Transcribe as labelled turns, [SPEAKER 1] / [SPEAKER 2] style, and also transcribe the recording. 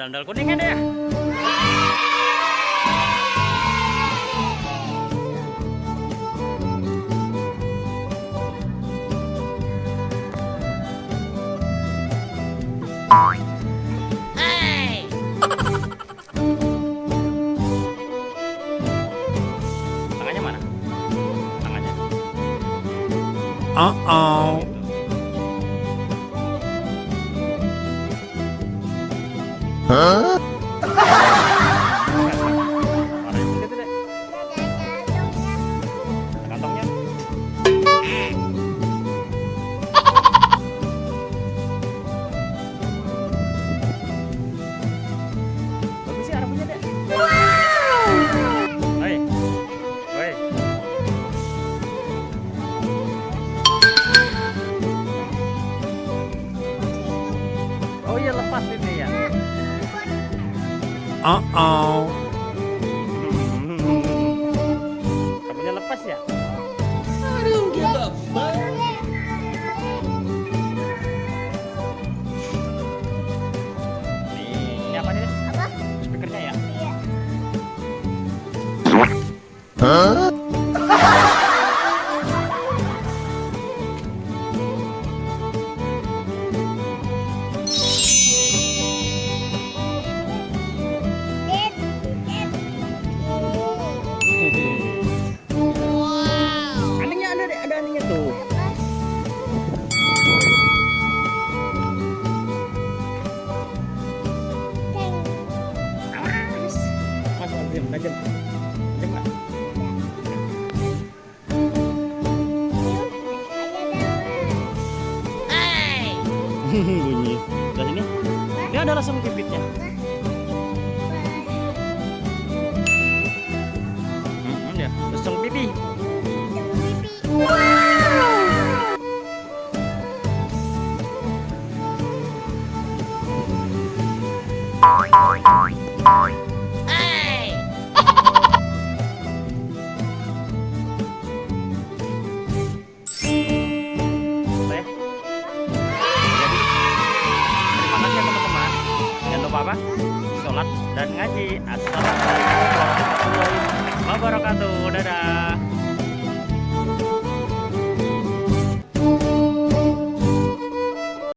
[SPEAKER 1] sandal kuningan ya. Tangannya mana? Tangannya.
[SPEAKER 2] Uh-oh. Huh?
[SPEAKER 1] Kantongnya. Bagus sih arahnya deh. Oi. Oi. Oh iya lepas ini ya.
[SPEAKER 2] Uh-oh.
[SPEAKER 1] Rambutnya lepas ya? Ini apa nih?
[SPEAKER 3] Apa?
[SPEAKER 1] Speakernya ya?
[SPEAKER 3] Iya.
[SPEAKER 2] Huh?
[SPEAKER 1] Anehnya ada anehnya tuh. Mas, diam, diam. Diam, Mbak. Bunyi. Lihat sini. Ini ada rasa pipitnya. Ya, lesung pipi. Oke. Jadi, terima kasih ya teman-teman. Jangan lupa apa? Sholat dan ngaji. Assalamualaikum warahmatullahi wabarakatuh. Dadah.